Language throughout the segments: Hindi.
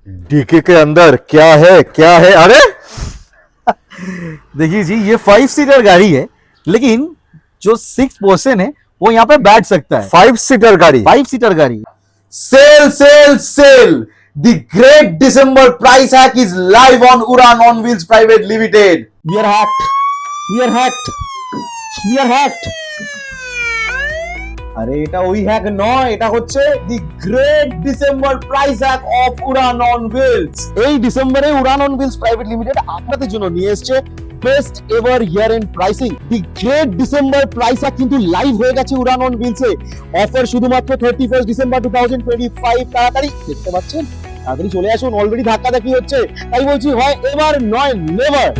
डीके के अंदर क्या है अरे देखिए जी, ये 5 सीटर गाड़ी है, लेकिन जो 6 पर्सन है वो यहाँ पे बैठ सकता है। 5 सीटर गाड़ी। 5 सीटर गाड़ी। Sale! The great December price hack is live on Uran on Wheels Private Limited. We are hacked. We are hacked. We are hacked. আরে এটা ওই হ্যাক নয়, এটা হচ্ছে the great December price hack of Udaan on wheels. এই ডিসেম্বরে Udaan on wheels private limited আপনাদের জন্য নিয়ে এসেছে best ever year end pricing. The great December price hack কিন্তু লাইভ হয়ে গেছে উড়ান অন হুইলস এ। অফার শুধুমাত্র 31 ডিসেম্বর 2025। তাড়াতাড়ি দেখতে পাচ্ছেন, তাড়াতাড়ি চলে আসুন। অলরেডি ধাক্কা দেখি হচ্ছে, তাই বলছি হয় এবার নয় নেভার।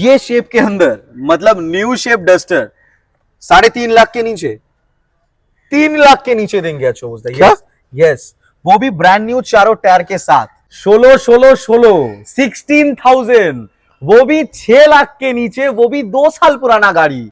ये शेप के अंदर मतलब न्यू शेप डस्टर 3.5 लाख के नीचे, 3 लाख के नीचे देंगे। अच्छा क्या? यस, वो भी ब्रांड न्यू चारों टायर के साथ। 16 वो भी 6 लाख के नीचे, वो भी 2 साल पुराना गाड़ी।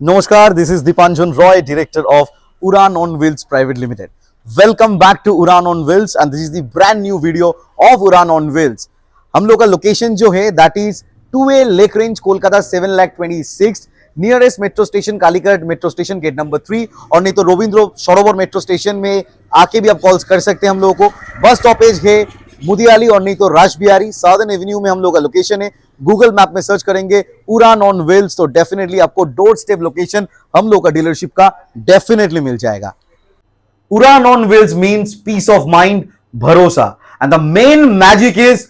नमस्कार, this is Dipanjan Roy, director of Udaan on wheels private limited. Welcome back to Udaan on wheels and this is the brand new video of Udaan on wheels. हम लोग का लोकेशन जो है that is 2A lake range, Kolkata 7,26,000। Nearest metro station Kalighat metro station gate number 3, और नहीं तो रविंद्र सरोवर मेट्रो स्टेशन में आके भी आप कॉल कर सकते हैं हम लोगों को। बस स्टॉपेज है मुदियाली और नहीं तो राज बिहारी, साउदर्न एवेन्यू में हम लोग का लोकेशन है। गूगल मैप में सर्च करेंगे उड़ान ऑन व्हील्स तो डेफिनेटली आपको डोर स्टेप लोकेशन हम लोग का डीलरशिप का डेफिनेटली मिल जाएगा। Uran on wheels means peace of mind, भरोसा, and the main magic is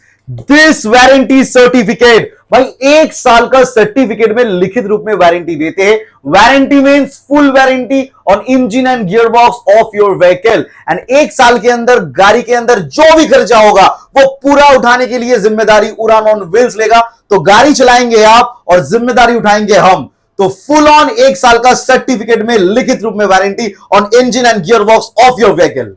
this warranty certificate। भाई 1 साल का सर्टिफिकेट में लिखित रूप में वारंटी देते हैं। Warranty means full warranty on engine and gear box of your vehicle, and 1 साल के अंदर गाड़ी के अंदर जो भी खर्चा होगा वो पूरा उठाने के लिए जिम्मेदारी उड़ान ऑन व्हील्स लेगा। तो गाड़ी चलाएंगे आप और जिम्मेदारी उठाएंगे हम। तो फुल ऑन 1 साल का सर्टिफिकेट में लिखित रूप में warranty on engine and gear box of your vehicle.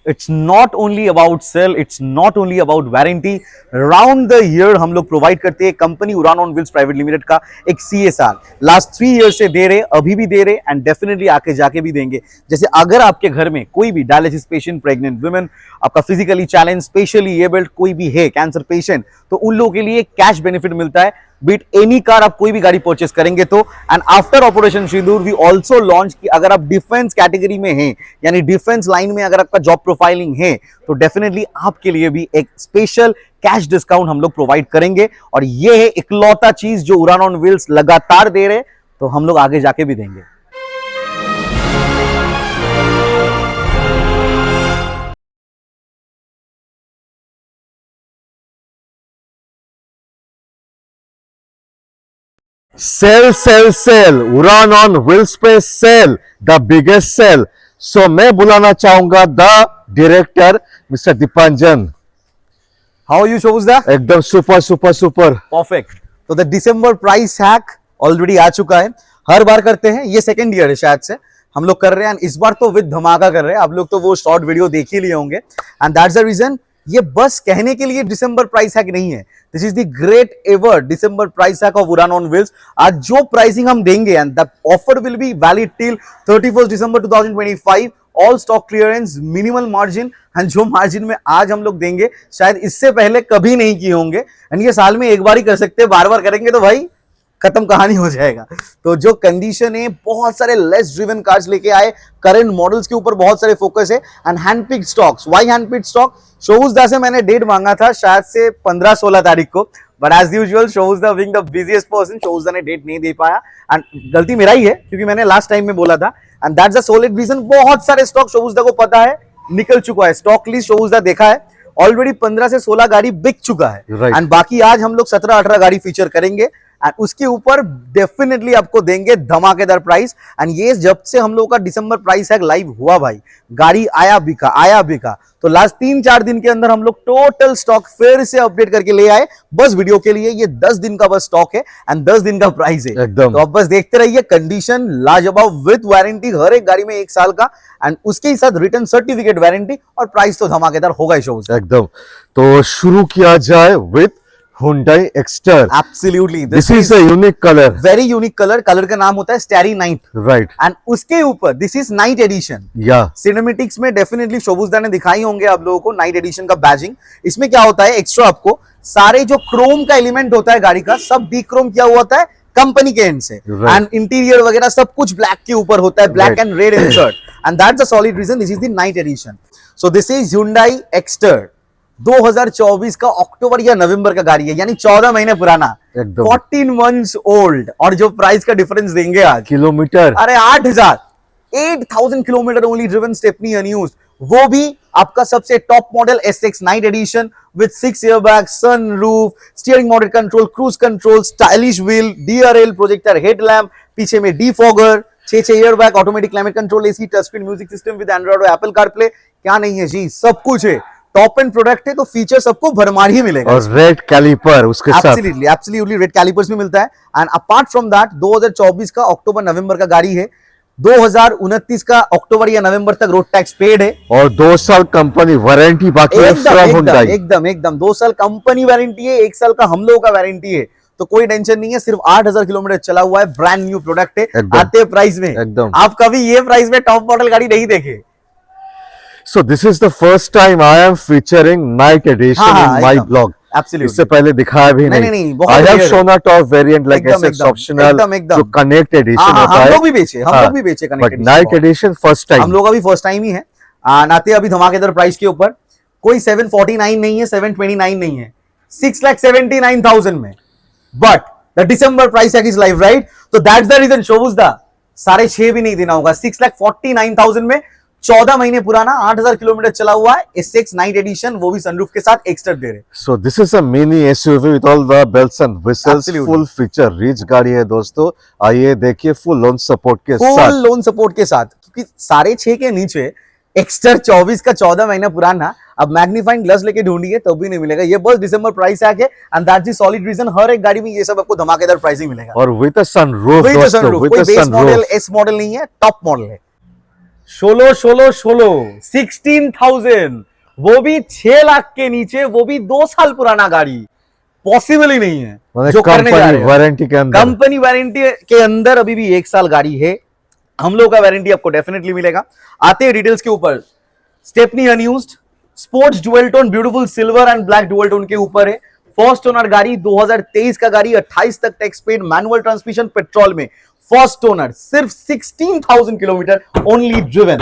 It's not only about sale, it's not only about warranty. Round the year हम लोग प्रोवाइड करते हैं कंपनी उड़ान ऑन व्हील्स प्राइवेट लिमिटेड का एक CSR। लास्ट 3 ईयर से दे रहे, अभी भी दे रहे एंड डेफिनेटली आके जाके भी देंगे। जैसे अगर आपके घर में कोई भी डायलिसिस पेशेंट, प्रेग्नेंट वुमेन, आपका फिजिकली चैलेंज, स्पेशली एबल्ड कोई भी है, कैंसर पेशेंट, तो उन लोगों के लिए कैश बेनिफिट मिलता है। बीट एनी कार, आप कोई भी गाड़ी परचेस करेंगे तो। And after operation Sindoor we also launch कि अगर आप डिफेंस कैटेगरी में हैं, यानी डिफेंस लाइन में अगर आपका जॉब प्रोफाइलिंग है, तो डेफिनेटली आपके लिए भी एक स्पेशल कैश डिस्काउंट हम लोग प्रोवाइड करेंगे। और ये है इकलौता चीज जो उड़ान ऑन व्हील्स लगातार दे रहे, तो हम लोग आगे जाके भी देंगे। सेल उड़ान ऑन व्हील्स पे sale, the biggest sale. So मैं बुलाना चाहूंगा the director mister Dipanjan. How you शोभुजदा? एकदम सुपर। परफेक्ट। तो the December price hack already आ चुका है। हर बार करते हैं, ये सेकंड ईयर है शायद से हम लोग कर रहे हैं, इस बार तो विद धमाका कर रहे हैं। आप लोग तो वो शॉर्ट वीडियो देख ही लिए होंगे, एंड दैट्स द रीजन। ये बस कहने के लिए डिसम्बर प्राइस हैक नहीं है, this is the great ever December price hack of Udaan on wheels. आज जो प्राइसिंग हम देंगे and the offer will be valid till 31 December 2025। All stock clearance, minimal margin, and जो मार्जिन में आज हम लोग देंगे शायद इससे पहले कभी नहीं किए होंगे। एंड ये साल में एक बार ही कर सकते हैं, बार बार करेंगे तो भाई खत्म कहानी हो जाएगा। तो जो कंडीशन है, बहुत सारे लेस ड्रिवन कार्स लेके आए, करंट मॉडल्स के ऊपर बहुत सारे फोकस है, and handpicked stocks. Why handpicked stock? शोभुजदा से मैंने डेट मांगा था शायद से 15-16 तारीख को, बट एज यूजुअल शोभुजदा बीइंग द बिजीएस्ट पर्सन, शोभुजदा ने डेट नहीं दे पाया, एंड गलती मेरा ही है क्योंकि मैंने लास्ट टाइम में बोला था, and that's the solid reason. बहुत सारे स्टॉक शोभुजदा को पता है, निकल चुका है, स्टॉक लिस्ट शोभुजदा देखा है, ऑलरेडी 15 से 16 गाड़ी बिक चुका है, एंड बाकी आज हम लोग 17-18 गाड़ी फीचर करेंगे, एंड उसके ऊपर डेफिनेटली आपको देंगे धमाकेदार प्राइस। एंड ये जब से हम लोगों का दिसंबर प्राइस हैक लाइव हुआ भाई, गाड़ी आया बिका। तो लास्ट 3-4 दिन के अंदर हम लोग टोटल स्टॉक फिर से अपडेट करके ले आए बस वीडियो के लिए। ये 10 दिन का बस स्टॉक है एंड 10 दिन का प्राइस है एकदम। तो अब बस देखते रहिए, कंडीशन लाजवाब, विद वारंटी हर एक गाड़ी में 1 साल का, एंड उसके ही साथ रिटर्न सर्टिफिकेट वारंटी, और प्राइस तो धमाकेदार होगा ही शो एकदम। तो शुरू किया जाए with Hyundai Exter. Absolutely, This is a unique color. Very unique colour, colour का नाम होता है स्टैरी नाइट, Right. एंड उसके ऊपर this is night addition. Yeah. Cinematics में डेफिनेटली शोभुजदा ने दिखाई होंगे आप लोगों को नाइट एडिशन का बैजिंग। इसमें क्या होता है एक्स्ट्रा, आपको सारे जो क्रोम का एलिमेंट होता है गाड़ी का सब डी क्रोम किया हुआ होता है कंपनी के एंड से, Right. एंड इंटीरियर वगैरह सब कुछ ब्लैक के ऊपर होता है, black Right. And red insert, and that's the solid reason this is the night edition. So this is Hyundai Exter 2024 का अक्टूबर या नवंबर का गाड़ी है, यानी 14 महीने पुराना, एकदम। 14 मंथ्स ओल्ड, और जो प्राइस का डिफरेंस देंगे आज, किलोमीटर। अरे 8,000 kilometre only driven, stepney unused, वो भी आपका सबसे top model SX night addition with 6 airbag, sunroof, steering model control, cruise control, stylish wheel, DRL projector headlamp, पीछे में defogger, 6 airbag, automatic climate control, AC, touch screen music system with Android और एप्पल कारप्ले, क्या नहीं है जी, सब कुछ है। टॉप एंड प्रोडक्ट है तो फीचर सबको भरमार ही मिलेगा। और रेड कैलिपर उसके साथ। एब्सोल्युटली रेड कैलिपर्स भी मिलता है, एंड अपार्ट फ्रॉम दैट 2024 का अक्टूबर नवंबर का गाड़ी है, 2029 का अक्टूबर या नवंबर तक रोड टैक्स पेड है, और 2 साल कंपनी वारंटी बाकी है एकदम from एकदम Hyundai। एकदम एकदम 2 साल कंपनी वारंटी है, 1 साल का हम लोगों का वारंटी है, तो कोई टेंशन नहीं है। सिर्फ 8,000 किलोमीटर चला हुआ है, ब्रांड न्यू प्रोडक्ट है, एकदम। आते प्राइस में। एकदम। आप कभी ये प्राइस में टॉप मॉडल गाड़ी नहीं देखे। So this is the first time I am featuring night edition हाँ, in my एकदम। blog. Absolutely। इससे पहले दिखाया भी नहीं, नहीं। बहुत I have rare है। shown a top variant like एकदम, SX एकदम, optional, एकदम, एकदम। जो connect edition हाँ, होता हम है। लोग भी बेचे, हम हाँ, लोग भी बेचे but connected night edition। edition first time। हम लोग अभी फर्स्ट टाइम ही है, आते अभी धमाकेदार प्राइस के ऊपर। कोई 749 नहीं है, 729 नहीं है, 6,79,000 में, but the December price is live, right? तो दैट्स द रीजन शोभुजदा 6.5 भी नहीं देना होगा, 6,49,000 में 14 महीने पुराना, 8,000 किलोमीटर चला हुआ है, SX नाइट एडिशन, वो भी सनरूफ के साथ एक्स्ट्रा दे रहे। So this is a mini SUV with all the bells and whistles, Absolutely। full feature rich गाड़ी है दोस्तों। आइए देखिए फुल लोन सपोर्ट के फुल साथ। लोन सपोर्ट के साथ, क्योंकि 6.5 के नीचे एक्स्टर 24 का 14 महीना पुराना, अब मैग्नीफाइंग ग्लास लेके ढूंढिए तब भी नहीं मिलेगा। ये बस दिसंबर प्राइस है, and that's the solid reason हर एक गाड़ी में ये सब आपको धमाकेदार प्राइसिंग मिलेगा। और विद अ सनरूफ कोई दोस्तों, सनरूफ, विद कोई a base model sunroof. S model नहीं है, टॉप मॉडल है। 16 वो भी 6 लाख के नीचे, वो भी 2 साल पुराना गाड़ी, पॉसिबल ही नहीं है जो करने जा रहे हैं। वारंटी के अंदर, कंपनी वारंटी के अंदर अभी भी 1 साल गाड़ी है, हम लोग का वारंटी आपको डेफिनेटली मिलेगा। आते हैं डिटेल्स के ऊपर। Stepney unused, sports dual tone, beautiful silver and black dual tone के ऊपर है। फर्स्ट ओनर गाड़ी, 2023 का गाड़ी, 28 तक tax paid, manual transmission, petrol में, फर्स्ट ओनर, सिर्फ 16,000 किलोमीटर ओनली ड्रिवन।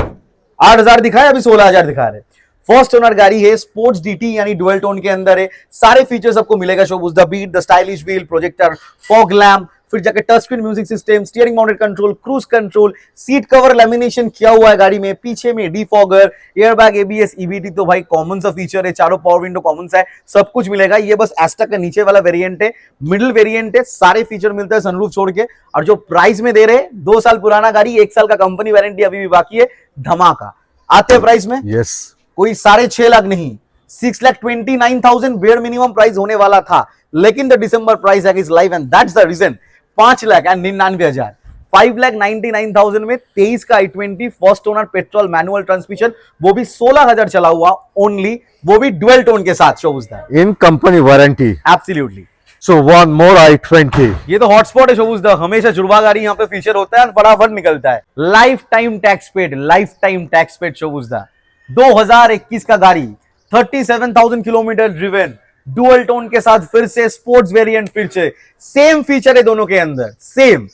8,000 दिखाए, अभी 16,000 दिखा रहे। फर्स्ट ओनर गाड़ी है, स्पोर्ट्स डीटी यानी डुअल टोन के अंदर है, सारे फीचर्स आपको मिलेगा शोभुजदा, be it, the stylish wheel, projector, fog lamp, फिर जाके touch screen music system, steering mounted control, cruise control, seat cover lamination किया हुआ है गाड़ी में, पीछे में डिफॉगर, एयरबैग, ABS, EBT तो भाई कॉमन सा फीचर है, चारों पावर विंडो कॉमन सा है, सब कुछ मिलेगा। ये बस एस्टा का नीचे वाला वेरिएंट है, मिडिल वेरिएंट है, सारे फीचर मिलते हैं सनरूफ छोड़ के। और जो प्राइस में दे रहे, 2 साल पुराना गाड़ी, 1 साल का कंपनी वारंटी अभी भी बाकी है, धमाका। आते हैं प्राइस में, यस, कोई 6.5 लाख नहीं, 6,29,000 बेयर मिनिमम प्राइस होने वाला था, लेकिन the December price is live, and that's the reason 5,99,000, 5,99,000 में 23 का i20 first owner, petrol, manual transmission, वो भी 16,000 चला हुआ ओनली, वो भी डुअल टोन के साथ शोभुजदा, in company warranty. Absolutely. So one more i20। ये तो हॉटस्पॉट है शोभुजदा, हमेशा जुड़वा गाड़ी यहाँ पे फीचर होता है और फटाफट निकलता है। Life time tax paid, life time tax paid शोभुजदा, 2021 का गाड़ी, 37,000 किलोमीटर ड्रिवन, डुअल टोन के साथ, फिर से स्पोर्ट्स वेरिएंट, फिर से सेम फीचर है दोनों के अंदर, सेम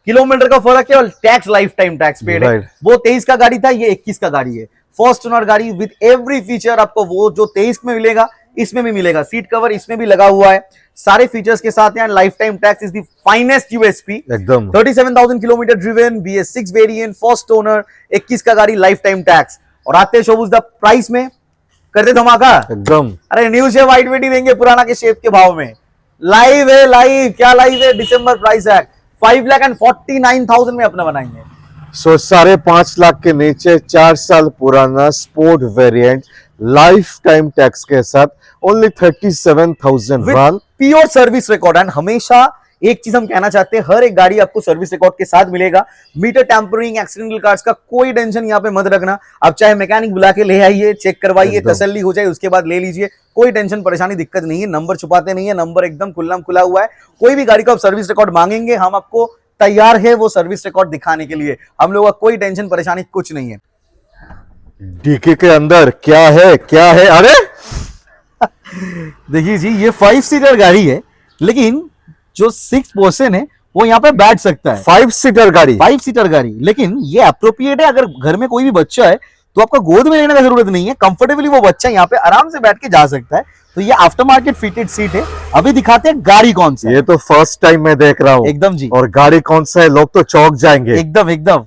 किलोमीटर का फर्क है और tax life time tax paid है। Right। वो 23 का गाड़ी था, ये 21 का गाड़ी है। फर्स्ट ओनर गाड़ी विद एवरी फीचर आपको वो जो 23 में मिलेगा इसमें भी मिलेगा, सीट कवर इसमें भी लगा हुआ है, सारे फीचर्स के साथ हैं। Life time tax is the finest USP, एकदम 37,000 kilometre driven, BS6 variant, first owner, 21 का गाड़ी, लाइफ टाइम टैक्स। और आते हैं शोभुजदा प्राइस में, करते धमाका। एकदम। अरे न्यू शेप i20 देंगे पुराना के शेप के भाव में, लाइव है, लाइव क्या लाइव है, दिसंबर प्राइस है, 5,49,000 में अपना बनाएंगे। सो 5.5 लाख के नीचे 4 साल पुराना sport variant, life time tax के साथ, only 37,000 run, pure service record. And हमेशा एक चीज हम कहना चाहते हैं, हर एक गाड़ी आपको सर्विस रिकॉर्ड के साथ मिलेगा। मीटर टैंपरिंग, एक्सीडेंटल कार्ड्स का कोई टेंशन यहाँ पे मत रखना। आप चाहे मैकेनिक बुला के ले आइए, चेक करवाइए, एकदम। तसल्ली हो जाए, उसके बाद ले लीजिए, कोई टेंशन परेशानी दिक्कत नहीं है। नंबर छुपाते नहीं है, नंबर एकदम खुला खुला हुआ है। कोई भी गाड़ी का आप सर्विस रिकॉर्ड मांगेंगे, हम आपको तैयार है वो सर्विस रिकॉर्ड दिखाने के लिए। हम लोगों का कोई टेंशन परेशानी कुछ नहीं है। डीके के अंदर क्या है, क्या है? अरे देखिए जी, ये 5 सीटर गाड़ी है, लेकिन जो 6 पर्सन है वो यहाँ पे बैठ सकता है। 5 सीटर गाड़ी। 5 सीटर गाड़ी, लेकिन ये अप्रोप्रिएट है अगर घर में कोई भी बच्चा है तो आपका गोद में लेने का जरूरत नहीं है। कंफर्टेबली वो बच्चा यहाँ पे आराम से बैठ के जा सकता है। तो ये आफ्टर मार्केट फिटेड सीट है। अभी दिखाते हैं गाड़ी कौन सी है। ये तो फर्स्ट टाइम मैं देख रहा हूँ एकदम जी, और गाड़ी कौन सा है, लोग तो चौंक जाएंगे। एकदम एकदम।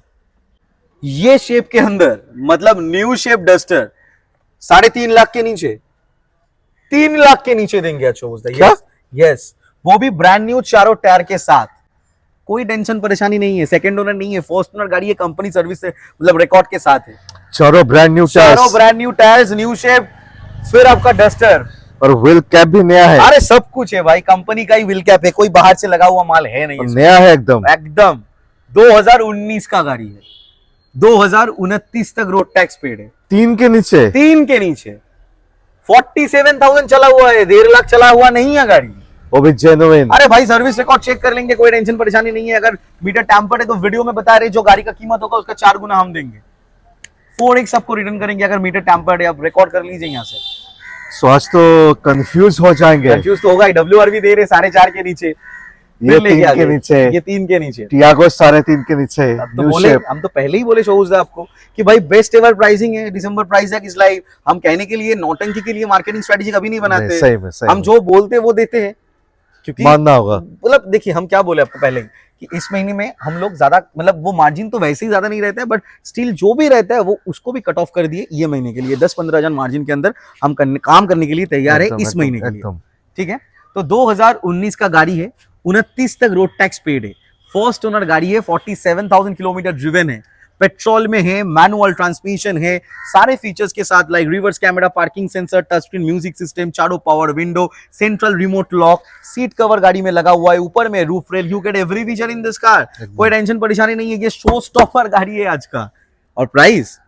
ये शेप के अंदर, मतलब न्यू शेप डस्टर 3.5 लाख के नीचे, 3 लाख के नीचे देंगे। अच्छा क्या? यस, वो भी ब्रांड न्यू चारों टायर के साथ। कोई टेंशन परेशानी नहीं है, सेकंड ओनर नहीं है, फर्स्ट ओनर गाड़ी है, कंपनी सर्विस से मतलब रिकॉर्ड के साथ है। चारों ब्रांड न्यू चारों tyres brand new tyres, new shape, फिर आपका डस्टर, और व्हील कैप भी नया है। अरे सब कुछ है भाई, कंपनी का ही व्हील कैप है, कोई बाहर से लगा हुआ माल है नहीं इसमें। नया है एकदम। एकदम 2019 का गाड़ी है, 2029 तक रोड टैक्स पेड है। 3 के नीचे। 3 के नीचे 47,000 चला हुआ है, 1.5 लाख चला हुआ नहीं है गाड़ी। वो भी जेन्युइन। अरे भाई सर्विस रिकॉर्ड चेक कर लेंगे, कोई टेंशन परेशानी नहीं है। अगर मीटर टैंपर्ड है तो वीडियो में बता रहे जो गाड़ी का कीमत होगा उसका 4 गुना हम देंगे। 4x सबको रिटर्न करेंगे अगर मीटर टैंपर्ड है। आप रिकॉर्ड कर लीजिए यहाँ से। सो आज तो कंफ्यूज हो जाएंगे। कंफ्यूज तो होगा ही, WR भी दे रहे 4.5 के नीचे, ये फिर लेके 3 आ के गए। नीचे, ये 3 के नीचे। टियागो 3.5 के नीचे। अब तो न्यू बोले, शेप। हम तो पहले ही बोले शोज आपको कि भाई बेस्ट एवर प्राइसिंग है, दिसंबर प्राइस है किस लाइव। हम कहने के लिए, नौटंकी के लिए मार्केटिंग स्ट्रेटेजी कभी नहीं बनाते। सही में, सही हम में। जो बोलते हैं वो देते हैं, क्योंकि मानना होगा। मतलब देखिए हम क्या बोले आपको पहले कि इस महीने में हम लोग ज्यादा, मतलब वो मार्जिन तो वैसे ही ज्यादा नहीं रहता है, बट स्टिल जो भी रहता है वो उसको भी कट ऑफ कर दिए ये महीने के लिए। 10-15 हजार मार्जिन के अंदर हम काम करने के लिए तैयार है एकदम, इस एकदम, महीने के लिए। एकदम। ठीक है, तो 2019 का गाड़ी है, 29 तक रोड टैक्स पेड है, फर्स्ट ओनर गाड़ी है, 47,000 किलोमीटर ड्रिवन है, पेट्रोल में है, मैनुअल ट्रांसमिशन है, सारे फीचर्स के साथ, like reverse camera, parking sensor, touch screen music system, चारों power window, central remote lock, seat cover गाड़ी में लगा हुआ है, ऊपर में roof rail. You get every feature in this car. कोई टेंशन परेशानी नहीं है, ये शो स्टॉपर गाड़ी है आज का। और प्राइस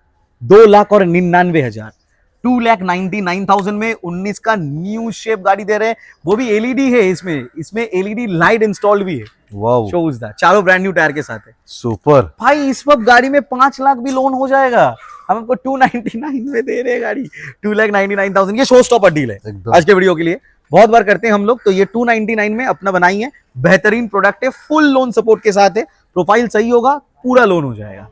2,99,000, 2,99,000 में 19 का न्यू शेप गाड़ी दे रहे हैं, वो भी एलईडी है। इसमें एलईडी लाइट इंस्टॉल्ड भी है। वाओ, शोज दा, चारों ब्रांड न्यू टायर के साथ है। सुपर। भाई इस वक्त गाड़ी में 5 लाख भी लोन हो जाएगा। हम आपको 299 में दे रहे हैं गाड़ी, 2,99,000। ये शो स्टॉपर डील है एकदम। आज के वीडियो के लिए। बहुत बार करते हैं हम लोग, तो ये 299 में अपना बनाई है। बेहतरीन प्रोडक्ट है, फुल लोन सपोर्ट के साथ है। प्रोफाइल सही होगा, पूरा लोन हो जाएगा।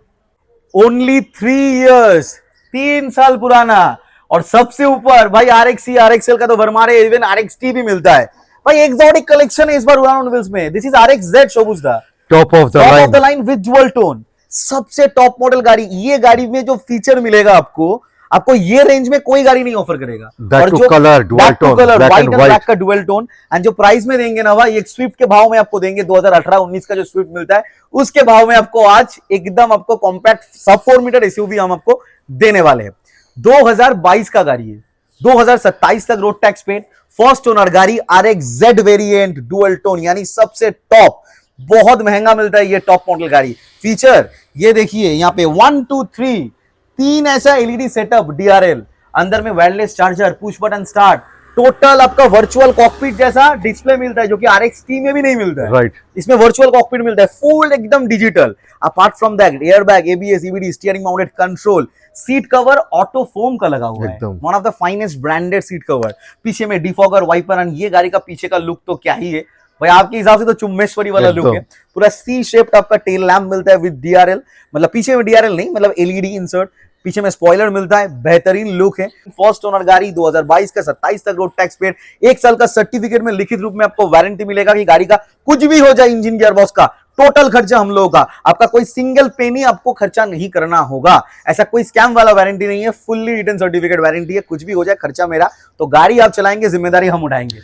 ओनली 3 इयर्स, 3 साल पुराना। और सबसे ऊपर भाई RXC RXL का तो भरमार है, इवन RXT भी मिलता है। भाई एक्सोटिक कलेक्शन है इस बार उड़ान ऑन व्हील्स में। दिस इज RXZ शोबूज दा, top of the line with dual tone, सबसे टॉप मॉडल गाड़ी। ये गाड़ी में जो फीचर मिलेगा आपको ये रेंज में कोई गाड़ी नहीं ऑफर करेगा। That to color, dual tone, black white and and black white। का डुअल टोन। एंड जो प्राइस में देंगे ना भाई, एक स्विफ्ट के भाव में आपको देंगे 2018-19 का जो स्विफ्ट मिलता है उसके भाव में आपको आज एकदम आपको कॉम्पैक्ट सब 4 मीटर एसयूवी हम आपको देने वाले हैं। 2022 का गाड़ी है, 2027 तक road tax paid, first owner गाड़ी, RXZ वेरिएंट डुअल टोन, यानी सबसे टॉप। बहुत महंगा मिलता है ये टॉप मॉडल गाड़ी। फीचर ये देखिए यहाँ पे 1 2 3 ऐसा एलईडी सेटअप, DRL, अंदर में wireless charger, push button start, total आपका वर्चुअल कॉकपिट जैसा डिस्प्ले मिलता है जो कि RXT में भी नहीं मिलता है। राइट। इसमें वर्चुअल कॉकपिट मिलता है, फुल एकदम digital. Apart from that airbag, ABS, EBD, steering mounted control, seat cover auto foam का लगा हुआ है, एकदम। One of the finest branded seat cover. पीछे में डिफॉगर, वाइपर, एंड ये गाड़ी का पीछे का लुक तो क्या ही है भाई, आपके हिसाब से तो चुम्बेश्वरी वाला लुक है। पूरा C शेप्ड आपका टेल लैम्प मिलता है विद DRL, मतलब पीछे में DRL नहीं, मतलब LED इंसर्ट, पीछे में स्पॉइलर मिलता है, बेहतरीन लुक है। फर्स्ट ओनर गाड़ी, 2022 का 27 तक रोड टैक्स पेड, 1 साल का सर्टिफिकेट में लिखित रूप में आपको वारंटी मिलेगा कि गाड़ी का कुछ भी हो जाए, इंजन गियरबॉक्स का टोटल खर्चा हम लोगों का। आपका कोई सिंगल पेनी आपको खर्चा नहीं करना होगा। ऐसा कोई स्कैम वाला वारंटी नहीं है, फुल्ली रिटर्न सर्टिफिकेट वारंटी है। कुछ भी हो जाए खर्चा मेरा, तो गाड़ी आप चलाएंगे, जिम्मेदारी हम उठाएंगे।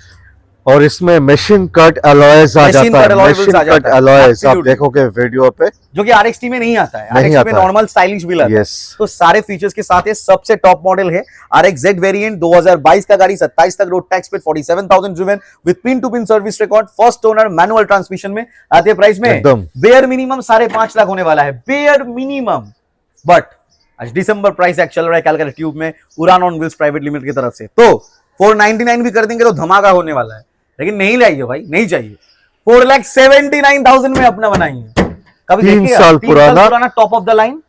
और इसमें मशीन कट अलॉयज आ Machine जाता cut है, alloy wheels मशीन आ कट जाता है। अलॉयज आप Absolutely। देखोगे वीडियो पे। जो कि RXT में नहीं आता है, नहीं RXT में आता है। नॉर्मल स्टाइलिश व्हील आता है। Yes। तो सारे फीचर्स के साथ ये सबसे टॉप मॉडल है। RXZ वेरिएंट 2022 का गाड़ी, 27 तक रोड टैक्स पे, 47,000 driven with pin to pin service record, first owner manual transmission में आते हैं। प्राइस में एकदम। बेयर मिनिमम 5.5 लाख होने वाला है, बेयर मिनिमम। बट आज दिसंबर प्राइस एक्ट चल रहा है कैलकाटा ट्यूब में उड़ान ऑन व्हील्स प्राइवेट लिमिटेड की तरफ से, तो 499 भी कर देंगे तो धमाका होने वाला है। लेकिन नहीं लाइए भाई, नहीं चाहिए। 4,79,000 में अपना बनाएंगे। कभी 3 देखिए साल पुराना top of the line,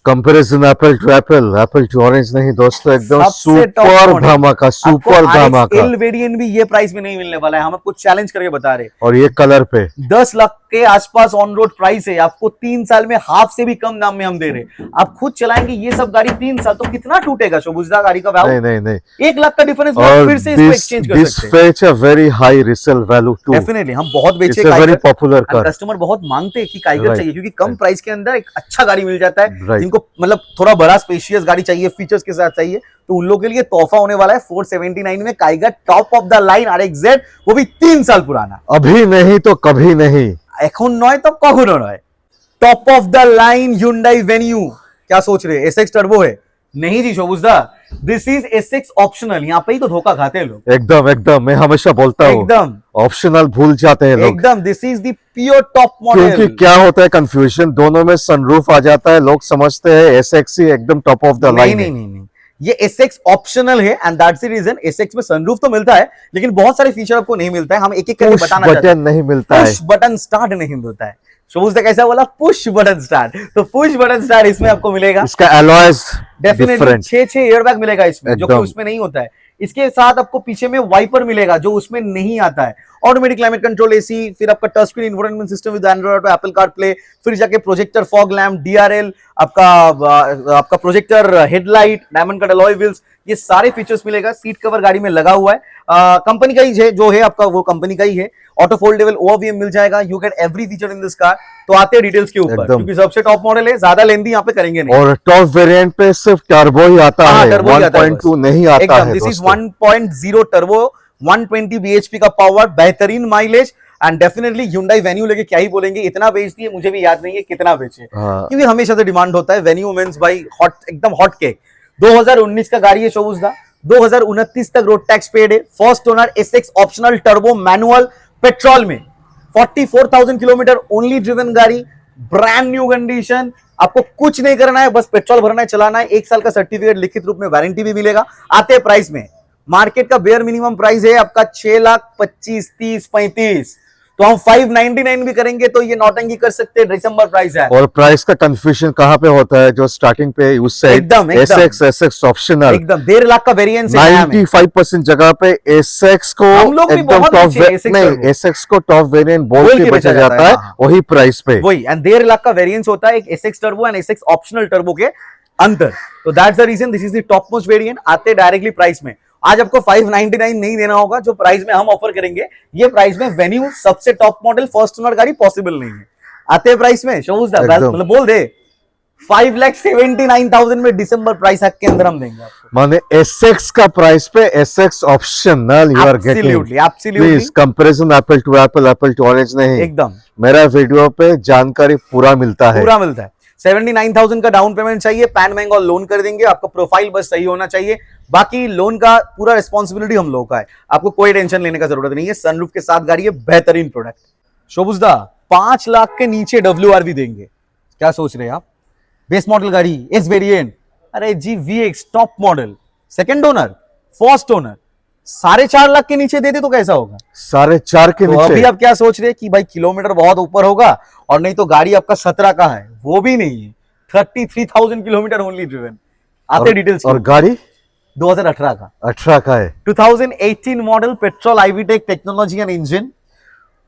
comparison apple to orange नहीं दोस्तों, एकदम सबसे top सुपर model। धमाका, सुपर धमाका। एल वेरिएंट भी ये प्राइस में नहीं मिलने वाला है, हम आपको चैलेंज करके बता रहे। और ये कलर पे 10 लाख के आसपास ऑन रोड प्राइस है, आपको 3 साल में हाफ से भी कम दाम में हम दे रहे। आप खुद चलाएंगे ये सब गाड़ी 3 साल, तो कितना टूटेगा शोभुजदा गाड़ी का वैल्यू? नहीं नहीं नहीं 1 लाख का डिफरेंस और फिर से इसको एक्सचेंज कर दिस सकते हैं। Fetch a very high resale value too. Definitely हम बहुत बेचे, it's a very popular car. Customer बहुत मांगते हैं कि काइगर Right। चाहिए, क्योंकि कम प्राइस के अंदर एक अच्छा गाड़ी मिल जाता है। Right। जिनको मतलब थोड़ा बड़ा स्पेशियस गाड़ी चाहिए, फीचर्स के साथ चाहिए, तो उन लोगों के लिए तोहफा होने वाला है 479 में Kiger top of the line RXZ, वो भी 3 साल पुराना। अभी नहीं तो कभी नहीं। এখন নয় তো কখনো নয়। Top of the line Hyundai Venue, क्या सोच रहे? SX टर्बो है? नहीं जी शोभुजदा, दिस इज SX ऑप्शनल। यहाँ पे ही तो धोखा खाते हैं लोग। एकदम एकदम, मैं हमेशा बोलता हूँ एकदम ऑप्शनल भूल जाते हैं लोग। एकदम, this is the pure top क्योंकि मॉडल। क्या होता है कंफ्यूजन, दोनों में सनरूफ आ जाता है, लोग समझते हैं SX ही एकदम टॉप ऑफ द नहीं लाइन। नहीं नहीं नहीं, ये SX ऑप्शनल है and that's the reason. SX में सनरूफ तो मिलता है, लेकिन बहुत सारे फीचर आपको नहीं मिलता है। हम एक एक करके पुश बताना चाहते हैं। बटन नहीं मिलता है। पुश बटन स्टार्ट नहीं मिलता है। शोभुजदा कैसा बोला? Push button start. तो पुश बटन स्टार्ट इसमें आपको मिलेगा। इसका अलॉयज डेफिनेटली डिफरेंट। 6 एयरबैग मिलेगा इसमें, जो कि एकदम। उसमें नहीं होता है। इसके साथ आपको पीछे में वाइपर मिलेगा, जो उसमें नहीं आता है। ऑटोमेटिक क्लाइमेट कंट्रोल AC, फिर आपका touch screen infotainment system with Android और एप्पल कारप्ले, फिर जाके प्रोजेक्टर फॉग लैम्प, DRL, आपका projector headlight, diamond cut alloy wheels, ये सारे फीचर्स मिलेगा। सीट कवर गाड़ी में लगा हुआ है, कंपनी का ही है, जो है आपका वो कंपनी का ही है। ऑटो फोल्डेबल ORVM मिल जाएगा। You get every feature in this car. तो आते हैं डिटेल्स के ऊपर, एकदम। क्योंकि सबसे टॉप मॉडल है, ज्यादा लेंदी यहाँ पे करेंगे नहीं। और टॉप वेरिएंट पे सिर्फ टर्बो ही आता हाँ, है, टर्बो ही आता है 1.2 बस। नहीं आता एकदम, है दिस इज दोस्तों। 1.0 टर्बो, 120 bhp का पावर, बेहतरीन mileage and definitely Hyundai Venue लेके क्या ही बोलेंगे। इतना बेचती है, मुझे भी याद नहीं है कितना बेचे, हाँ। क्योंकि हमेशा से डिमांड होता है Venue मेंस भाई हॉट, एकदम हॉट केक। 2019 का गाड़ी है शोभुजदा, 2029 तक रोड टैक्स पेड है। First owner SX optional turbo manual petrol में, 44,000 किलोमीटर ओनली ड्रिवन गाड़ी, ब्रांड न्यू कंडीशन। आपको कुछ नहीं करना है, बस पेट्रोल भरना है, चलाना है। 1 साल का सर्टिफिकेट, लिखित रूप में वारंटी भी मिलेगा। आते हैं प्राइस में, मार्केट का बेयर मिनिमम प्राइस है आपका 6,25,000, 30, 35, तो हम 599 भी करेंगे तो ये नौटंकी कर सकते हैं। दिसंबर प्राइस है। और प्राइस का कंफ्यूजन कहाँ पे होता है, जो स्टार्टिंग पे उस साइड एकदम, एकदम। SX ऑप्शनल, एकदम 1.5 लाख का वेरिएंस है। 95% जगह पे SX को हम लोग भी एकदम बहुत टॉप बेचे SX नहीं, टर्बो। SX को टॉप वेरिएंट बोल के बेचा जाता है, हाँ। वही प्राइस पे। वही, एंड 1.5 लाख का वेरिएंस होता है एक SX turbo and SX optional turbo के अंदर। तो that's the reason this is the top most variant. आते डायरेक्टली प्राइस में, आज आपको 599 नहीं देना होगा, जो प्राइस में हम ऑफर करेंगे ये प्राइस में वेन्यू सबसे टॉप मॉडल फर्स्ट ओनर गाड़ी पॉसिबल नहीं है। आते प्राइस में शोभुजदा, एकदम। मतलब बोल दे 5,79,000 में दिसंबर प्राइस हैक के अंदर हम देंगे आपको। माने SX का प्राइस पे SX optional you are getting. Absolutely please comparison apple to orange नहीं, एकदम मेरा वीडियो पे जानकारी पूरा मिलता है। पूरा मिलता है। 79,000 का डाउन पेमेंट चाहिए, पैन महंगा लोन कर देंगे। आपका प्रोफाइल बस सही होना चाहिए, बाकी लोन का पूरा रिस्पॉन्सिबिलिटी हम लोग का है। आपको कोई टेंशन लेने का जरूरत नहीं है। सनरूफ के साथ गाड़ी है, बेहतरीन प्रोडक्ट। शोभुजदा 5 लाख के नीचे WRV देंगे, क्या सोच रहे हैं आप? बेस मॉडल गाड़ी, एस वेरिएंट, अरे जी VX top model, second owner, first owner, 4.5 lakh के नीचे दे दे तो कैसा होगा? 4.5 के तो अभी नीचे आप क्या सोच रहे हैं कि भाई किलोमीटर बहुत ऊपर होगा, और नहीं तो गाड़ी आपका 17 का है, वो भी नहीं है। 33,000 किलोमीटर ओनली ड्रिवन। आते डिटेल्स और गाड़ी 2018 का, 18 का है। 2018 model, petrol IVTEC technology and engine,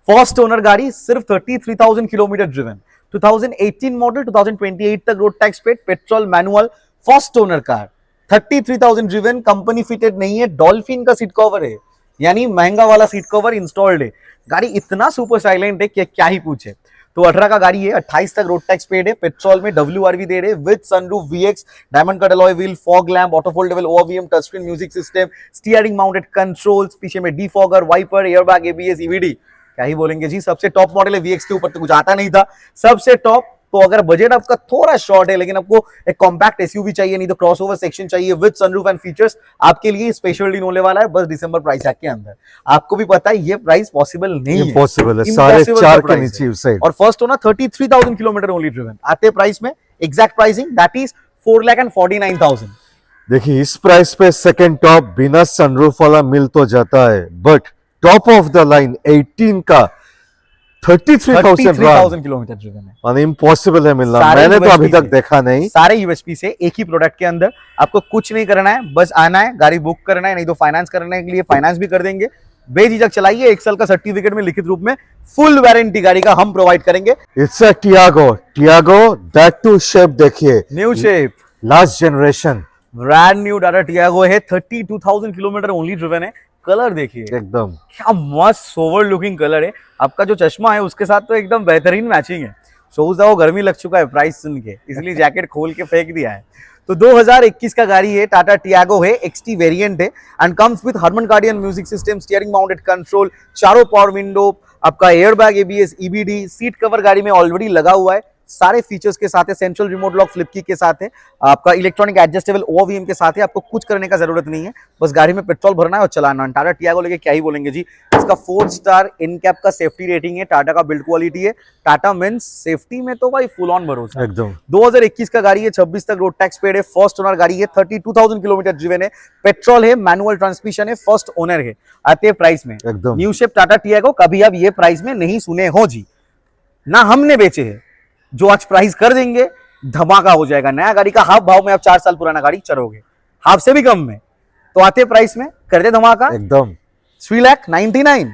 first owner गाड़ी, सिर्फ 33,000 किलोमीटर ड्रिवन। 2018 मॉडल, 2028 तक road tax paid, petrol manual, first owner car, 33,000 driven, company fitted नहीं है, डॉल्फिन का सीट कवर है, यानी महंगा वाला सीट कवर इंस्टॉल्ड है। गाड़ी इतना सुपर साइलेंट है कि क्या ही पूछे। तो 18 का गाड़ी है, 28 तक रोड टैक्स पेड है, पेट्रोल में WRV दे रहे with sunroof VX, diamond cut alloy wheel, fog lamp, auto foldable OVM, touch screen music system, steering mounted controls, पीछे में defogger, wiper, airbag, ABS, EVD। क्या ही बोलेंगे जी, सबसे टॉप मॉडल है। VX के ऊपर तो कुछ आता नहीं था, सबसे टॉप। तो अगर बजट आपका थोड़ा शॉर्ट है लेकिन आपको एक कॉम्पैक्ट SUV चाहिए, नहीं तो क्रॉसओवर सेक्शन चाहिए विद सनरूफ एंड फीचर्स, आपके लिए स्पेशल डील होने वाला है बस दिसंबर प्राइस हैक के अंदर। आपको भी पता है ये प्राइस पॉसिबल नहीं है, इम्पॉसिबल है, Impossible 4.5 का के price नीचे है। उस साइड। और फर्स्ट होना 33,000 किलोमीटर ओनली ड्रिवन आते प्राइस में, एग्जैक्ट प्राइसिंग दैट इज 4,49,000। देखिए इस प्राइस पे सेकंड टॉप बिना सनरूफ वाला मिल तो जाता है, but top of the line 18 का 33,000 किलोमीटर ड्रिवन है, माने इम्पॉसिबल है मिलना। सारे मैंने तो USP अभी तक से। देखा नहीं। सारे यूएसपी से एक ही प्रोडक्ट के अंदर। आपको कुछ नहीं करना है, बस आना है, गाड़ी बुक करना है, नहीं तो फाइनेंस करने के लिए फाइनेंस भी कर देंगे। बेझिझक चलाइए, 1 साल का सर्टिफिकेट में लिखित रूप में फुल वारंटी गाड़ी का हम प्रोवाइड करेंगे। It's a Tiago that too shape देखिए, new shape, last generation, brand new Tata Tiago है, 32,000 किलोमीटर ओनली ड्रिवन है। कलर देखिए एकदम क्या मस्त सोवर लुकिंग कलर है। आपका जो चश्मा है उसके साथ तो एकदम बेहतरीन मैचिंग है। सोचा वो गर्मी लग चुका है प्राइस सुन के, इसलिए जैकेट खोल के फेंक दिया है। तो 2021 का गाड़ी है, टाटा टियागो है, XT वेरिएंट है and comes with Harman Kardon music system, steering mounted control, चारों पावर विंडो, आपका airbag, ABS, EBD, seat cover गाड़ी में ऑलरेडी लगा हुआ है, सारे फीचर्स के साथ है, सेंट्रल रिमोट लॉक फ्लिप की के साथ है, आपका इलेक्ट्रॉनिक एडजस्टेबल OVM के साथ है। आपको कुछ करने का जरूरत नहीं है, बस गाड़ी में पेट्रोल भरना है और चलाना है। टाटा टियागो लेके क्या ही बोलेंगे जी। इसका 4 स्टार इनकैप का सेफ्टी रेटिंग है, टाटा का बिल्ड क्वालिटी है। टाटा मींस सेफ्टी में तो भाई फुल ऑन भरोसा। एकदम 2021 का गाड़ी है, 26 तक रोड टैक्स पेड है, फर्स्ट ओनर गाड़ी है, 32,000 किलोमीटर ड्रिवन है, पेट्रोल है, मैनुअल ट्रांसमिशन है, फर्स्ट ओनर है। आते हैं प्राइस में, एकदम न्यू शेप टाटा टियागो कभी आप ये प्राइस में नहीं सुने हो जी, ना हमने बेचे हैं। जो आज प्राइस कर देंगे धमाका हो जाएगा। नया गाड़ी का हाफ भाव में आप 4 साल पुराना गाड़ी चलोगे, हाफ से भी कम में। तो आते प्राइस में कर दे धमाका, एकदम 3,99,000,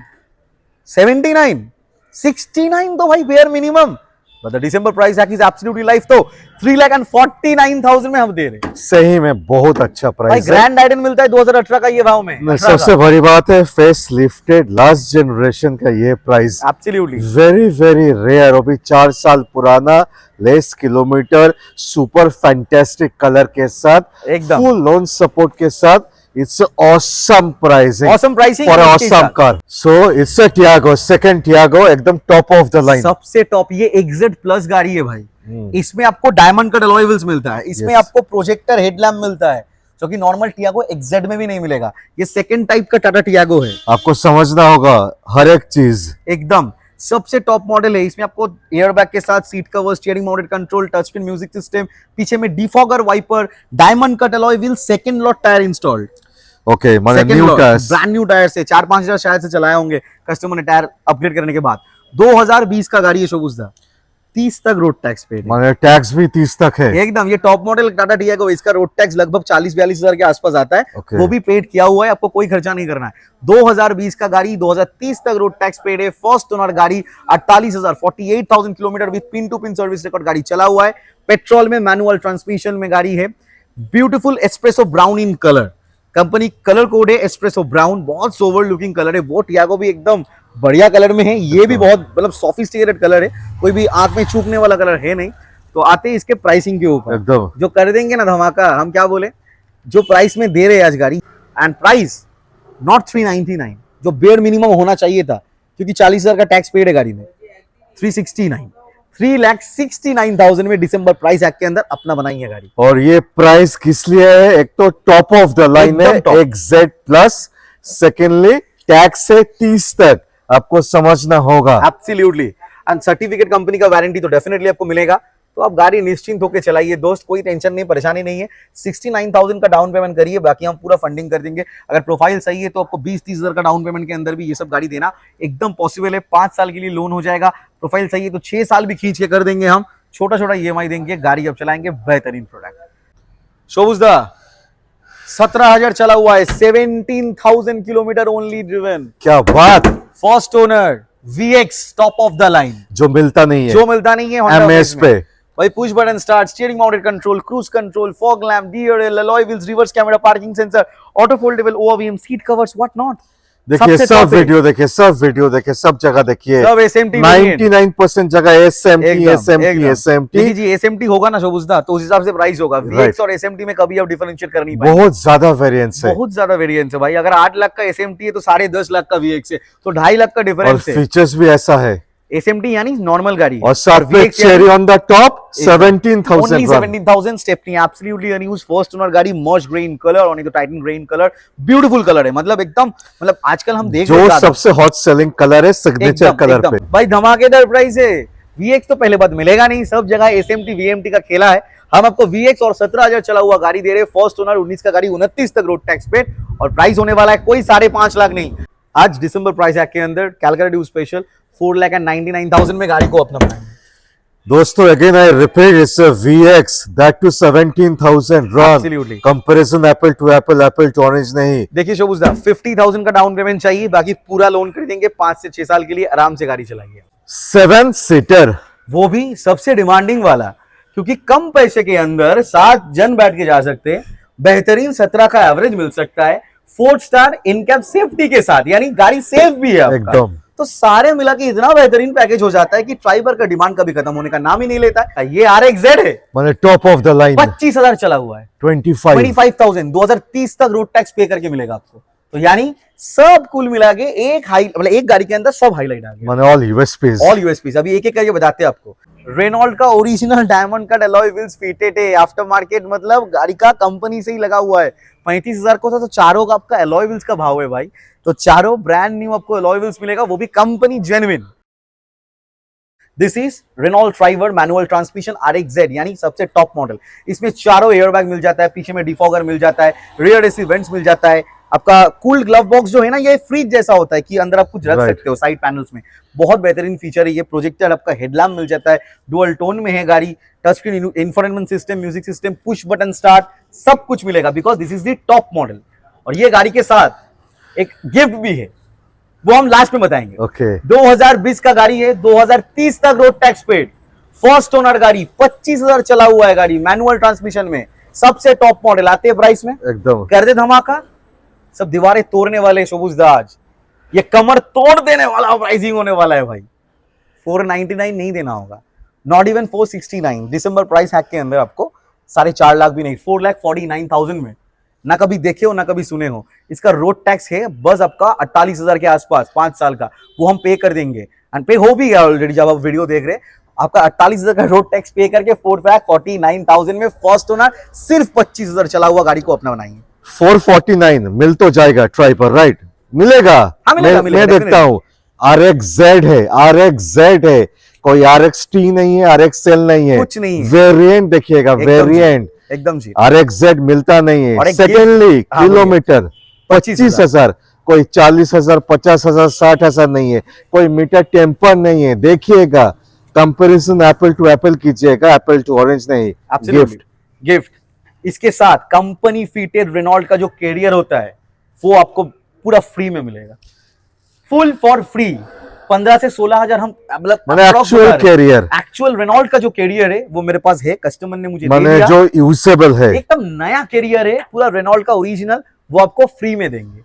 79,000, 69 तो भाई bare minimum. But the December price hack is absolutely life, तो 3,49,000 में हम दे रहे हैं। सही में बहुत अच्छा भाई प्राइस है। ग्रैंड आइडन मिलता है 2018 का ये भाव में। सबसे बड़ी बात है फेस लिफ्टेड लास्ट जनरेशन का ये price absolutely very very rare, अभी 4 साल पुराना, less kilometre, super fantastic colour के साथ, एकदम फुल लोन सपोर्ट के साथ। It's awesome pricing, awesome pricing for awesome car. So it's a Tiago, second Tiago, एकदम टॉप ऑफ द लाइन। सबसे टॉप ये XZ प्लस गाड़ी है भाई। इसमें आपको डायमंड कट अलॉय व्हील्स मिलता है, इसमें Yes. आपको प्रोजेक्टर हेडलैम्प मिलता है, जो कि नॉर्मल टियागो XZ में भी नहीं मिलेगा। ये सेकंड टाइप का टाटा टियागो है, आपको समझना होगा हर एक चीज। एकदम सबसे टॉप मॉडल है। इसमें आपको एयरबैग के साथ seat cover, steering mounted control, touch screen music system, पीछे में defogger, wiper, diamond cut alloy wheel, second lot tyre installed. Okay माने new tyres, brand new tyre से 4-5 हजार शायद से चलाए होंगे कस्टमर ने टायर अपग्रेड करने के बाद। 2020 का गाड़ी है शोबुसदा, 30 तक रोड टैक्स पेड है। माने टैक्स भी 30 तक है। एकदम ये टॉप मॉडल टाटा टियागो, इसका रोड टैक्स लगभग 40-42 हजार के आसपास आता है। Okay. वो भी पेड किया हुआ है, आपको कोई खर्चा नहीं करना है। 2020 का गाड़ी, 2030 तक रोड टैक्स पेड है, फर्स्ट ओनर गाड़ी, 48,000, 48,000 kilometre with pin to pin service record गाड़ी चला हुआ है। पेट्रोल में, मैनुअल ट्रांसमिशन में गाड़ी है। Beautiful espresso brown in colour, company colour code है एस्प्रेसो ब्राउन, बहुत सोवर लुकिंग कलर है। वो टियागो भी एकदम बढ़िया कलर में है, ये भी बहुत मतलब सोफिस्टिकेटेड कलर है, कोई भी आंख में चूकने वाला कलर है नहीं। तो आते हैं इसके प्राइसिंग के ऊपर, एकदम जो कर देंगे ना धमाका। हम क्या बोले, जो प्राइस में दे रहे हैं आज गाड़ी, एंड प्राइस नॉट 399 जो बेयर मिनिमम होना चाहिए था, क्योंकि 40,000 का टैक्स पेड है गाड़ी में। 3,69,000 में दिसंबर प्राइस हैक के अंदर अपना बनाई है गाड़ी। और ये प्राइस किस लिए है? एक तो टॉप ऑफ द लाइन है एकदम top। XZ plus, secondly tax से 30 तक, आपको समझना होगा। एब्सोल्युटली, एंड सर्टिफिकेट कंपनी का वारंटी तो डेफिनेटली आपको मिलेगा। तो आप गाड़ी निश्चिंत होकर चलाइए दोस्त, कोई टेंशन नहीं, परेशानी नहीं है। 69,000 का डाउन पेमेंट करिए, बाकी हम पूरा फंडिंग कर देंगे। अगर प्रोफाइल सही है तो आपको 20-30 हजार का डाउन पेमेंट के अंदर भी ये सब गाड़ी देना एकदम पॉसिबल है। 5 साल के लिए लोन हो जाएगा, प्रोफाइल सही है तो 6 साल भी खींच के कर देंगे हम। छोटा छोटा EMI देंगे, गाड़ी अब चलाएंगे, बेहतरीन प्रोडक्ट। शोबुसदा 17,000 चला हुआ है, 17,000 किलोमीटर ओनली ड्रिवन, क्या बात, first owner VX top of the line, जो मिलता नहीं है, जो मिलता नहीं है Honda MS में। पे। भाई push button start, steering mounted control, cruise control, fog lamp, DRL, alloy wheels, reverse camera, parking sensor, auto foldable OVM, seat covers, what not. देखिए सबसे सब top है। वीडियो देखिए, सब वीडियो देखिए, सब जगह देखिए, सब SMT 99% जगह SMT एकदम, SMT एकदम। SMT। देखिए जी SMT होगा ना शोभुजदा तो उस हिसाब से प्राइस होगा। Right. VX और SMT में कभी आप डिफरेंशिएट कर नहीं पाएंगे। बहुत ज्यादा वेरिएंस है बहुत ज्यादा वेरिएंस है भाई। अगर 8 लाख का SMT है तो 10.5 लाख का VX है, तो 2.5 लाख का और डिफरेंस है। फीचर्स भी ऐसा है, SMT यानी नॉर्मल गाड़ी और साथ में VX cherry on the top Only 17,000 run। 17,000 stepney, absolutely unused first owner गाड़ी, मर्ज ग्रीन कलर और तो Titan green colour, beautiful colour है। मतलब एकदम, मतलब आजकल हम देख रहे जो हैं सबसे हॉट सेलिंग कलर है सिग्नेचर एकदम कलर एकदम पे। भाई धमाकेदार प्राइस है। VX तो पहले बात मिलेगा नहीं, सब जगह SMT VMT का खेला है। हम आपको VX और 17,000 चला हुआ गाड़ी दे रहे हैं, फर्स्ट ओनर 19 का गाड़ी, 29 तक रोड टैक्स पे, और प्राइस होने वाला है कोई 5.5 लाख नहीं। आज दिसंबर प्राइस हैक के अंदर कैलकाटा ड्यू स्पेशल 4,99,000 में गाड़ी को अपना बनाएंगे। दोस्तों again I repeat, it's a VX that too 17,000 run. Absolutely. Comparison apple to orange नहीं। देखिए शोभुजदा 50,000 का डाउन पेमेंट चाहिए, बाकी पूरा लोन खरीदेंगे 5 से 6 साल के लिए, आराम से गाड़ी चलाइए। 7 सीटर, वो भी सबसे डिमांडिंग वाला, क्योंकि कम पैसे के अंदर 7 जन बैठ के जा सकते हैं, बेहतरीन 17 का एवरेज मिल सकता है, 4 स्टार इन कैब सेफ्टी के साथ, यानी गाड़ी सेफ भी है आपका। एकदम। तो सारे मिला के इतना बेहतरीन पैकेज हो जाता है कि ट्राइबर का डिमांड कभी खत्म होने का नाम ही नहीं लेता है। ये RXZ है, माने टॉप ऑफ द लाइन 25,000 चला हुआ है, 25,000 2030 तक रोड टैक्स पे करके मिलेगा आपको। तो यानी सब कुल मिला के एक हाई, मतलब एक गाड़ी के अंदर सब हाईलाइट आ गया, माने ऑल यूएसपीज। All USP. अभी एक एक करके बताते हैं आपको। रेनॉल्ट का original diamond cut alloy wheels fitted है, आफ्टर मार्केट, मतलब गाड़ी का कंपनी से ही लगा हुआ है। 35,000 को था, तो चारों का आपका अलॉय व्हील्स का भाव है भाई। तो चारों ब्रांड न्यू आपको अलॉय व्हील्स मिलेगा, वो भी कंपनी जेन्युइन। This is Renault Triber manual transmission RXZ, यानी सबसे टॉप मॉडल। इसमें चारों एयरबैग मिल जाता है, पीछे में डिफॉगर मिल जाता है, रियर एसी वेंट्स मिल जाता है। आपका कूल्ड ग्लव बॉक्स जो है ना, ये फ्रिज जैसा होता है कि अंदर आप कुछ रख सकते हो साइड पैनल्स में। बहुत बेहतरीन फीचर है ये। प्रोजेक्टर आपका हेडलैम्प मिल जाता है, डुअल टोन में है गाड़ी, touch screen, infotainment system, music system, push button start, सब कुछ मिलेगा, because this is the top model. और ये गाड़ी के साथ एक गिफ्ट भी है, वो हम लास्ट में बताएंगे। ओके 2020 का गाड़ी है, 2030 तक road tax paid, first owner गाड़ी, 25,000 चला हुआ है गाड़ी, मैनुअल ट्रांसमिशन में, सबसे टॉप मॉडल। आते हैं प्राइस में, एकदम कर दे धमाका, सब दीवारें तोड़ने वाले शोभुजदा आज। ये कमर तोड़ देने वाला प्राइसिंग होने वाला है भाई। 499 नहीं देना होगा, not even 469। December price hack के अंदर आपको 4.5 लाख भी नहीं, 4,49,000 में। ना कभी देखे हो ना कभी सुने हो। इसका रोड टैक्स है बस आपका 48,000 के आसपास, 5 साल का, वो हम पे कर देंगे, एंड पे हो भी गया ऑलरेडी। जब आप वीडियो देख रहे हैं, आपका 48,000 का रोड टैक्स पे करके 4,49,000 में फर्स्ट ओनर, सिर्फ 25,000 चला हुआ गाड़ी को अपना बनाएंगे। 449 मिल तो जाएगा ट्राई पर, राइट? मिलेगा, हाँ, मिलेगा, मैं मिलेगा, देखता हूँ। RXZ है, RXZ है, कोई RXT नहीं है, RXL नहीं है, कुछ नहीं है। वेरिएंट देखिएगा, वेरिएंट एकदम जी। RXZ मिलता नहीं और है। एक सेकेंडली हाँ, किलोमीटर 25,000, कोई 40,000, 50,000, 60,000 नहीं है, कोई मीटर टेम्पर नहीं है। देखिएगा, कंपैरिजन एप्पल टू एप्पल कीजिएगा, एप्पल टू ऑरेंज नहीं। गिफ्ट गिफ्ट इसके साथ कंपनी फिटेड रेनॉल्ट का जो कैरियर होता है, वो आपको पूरा फ्री में मिलेगा, फुल फॉर फ्री। 15 से 16,000 हम मतलब एक्चुअल कैरियर, एक्चुअल रेनॉल्ट का जो कैरियर है वो मेरे पास है, कस्टमर ने मुझे दे माने दिया। जो यूजेबल है, एकदम नया कैरियर है, पूरा रेनॉल्ट का ओरिजिनल, वो आपको फ्री में देंगे,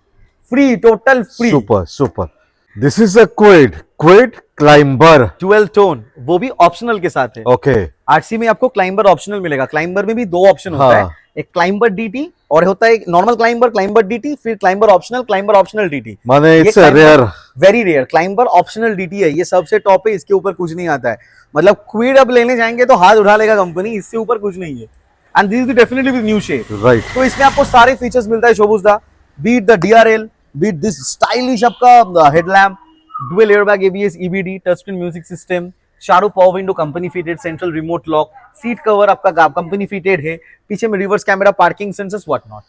free, total free. Super super. This is a Kwid Climber dual tone, वो भी ऑप्शनल के साथ है। ओके। RC में आपको क्लाइंबर ऑप्शनल मिलेगा। क्लाइंबर में भी 2 ऑप्शन होता है, एक क्लाइंबर DT और होता है एक नॉर्मल क्लाइंबर DT, फिर क्लाइंबर ऑप्शनल DT। माने it's a rare, very rare. Climber optional DT है, ये सबसे टॉप है, इसके ऊपर कुछ नहीं आता है। मतलब क्विड अब लेने जाएंगे तो हाथ उठा लेगा कंपनी, इससे ऊपर कुछ नहीं है। And this is definitely with new shape, right? तो इसमें आपको सारे फीचर्स मिलता है शोभुजदा, be it the DRL, be it this stylish आपका headlamp, dual airbag, ABS, EBD, touch screen music system, चारों power window company fitted, central remote lock, seat cover आपका कंपनी फिटेड है, पीछे में reverse camera, parking sensors, what not,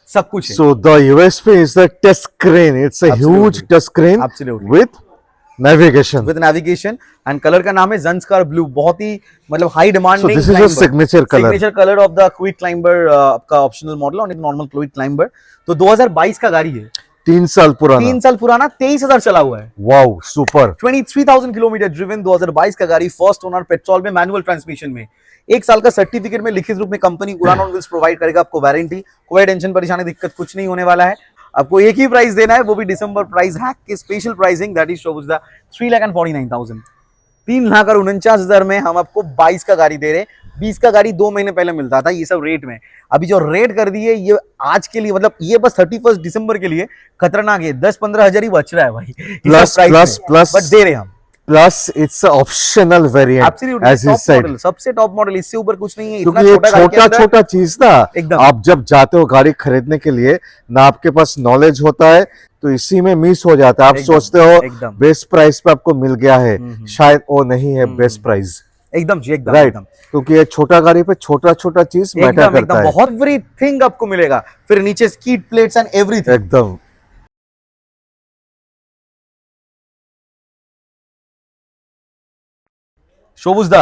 सब कुछ है। So the USP is the touch screen. It's a huge touch screen Absolutely. with navigation. With navigation, and colour का नाम है ज़ंस्कार ब्लू, बहुत ही मतलब high demand. So this is a signature color. Signature colour of the Kwid Climber, आपका ऑप्शनल मॉडल और एक नॉर्मल क्विड क्लाइंबर। तो 2022 का गाड़ी है, 3 साल पुराना। 3 साल पुराना, 23,000 चला हुआ है, वाओ सुपर। 23,000 किलोमीटर ड्रिवन, 2022 का गाड़ी, फर्स्ट ओनर, पेट्रोल में, मैनुअल ट्रांसमिशन में, 1 साल का सर्टिफिकेट में लिखित रूप में कंपनी उड़ान ऑन व्हील्स प्रोवाइड करेगा आपको वारंटी। कोई टेंशन परेशानी दिक्कत कुछ नहीं होने वाला है। आपको एक ही प्राइस देना है, वो भी दिसंबर प्राइस हैक के स्पेशल प्राइसिंग, दैट इज शोबुज़ 3,49,000। 3,49,000 में हम आपको 22 का गाड़ी दे रहे हैं। 20 का गाड़ी 2 महीने पहले मिलता था ये सब रेट में। अभी जो रेट कर दिए ये आज के लिए, मतलब ये बस 31 दिसंबर के लिए खतरनाक है। 10-15 हजार ही बच रहा है भाई प्लस बट दे रहे हैं हम। Plus it's optional variant absolutely as you top said, model, सबसे टॉप मॉडल, इससे ऊपर कुछ नहीं है। क्योंकि इतना ये छोटा गाड़ी के छोटा अंदर छोटा चीज ना, एकदम आप जब जाते हो गाड़ी खरीदने के लिए ना आपके पास नॉलेज होता है तो इसी में मिस हो जाता है। आप एकदम, सोचते हो एकदम बेस्ट प्राइस पे आपको मिल गया है, शायद वो नहीं है बेस्ट प्राइस। एकदम जी, एकदम राइट, एकदम क्योंकि ये छोटा गाड़ी पे छोटा छोटा चीज मैटर एकदम करता एकदम है। बहुत एवरीथिंग आपको मिलेगा, फिर नीचे स्कीड प्लेट्स एंड एवरीथिंग एकदम शोबुज़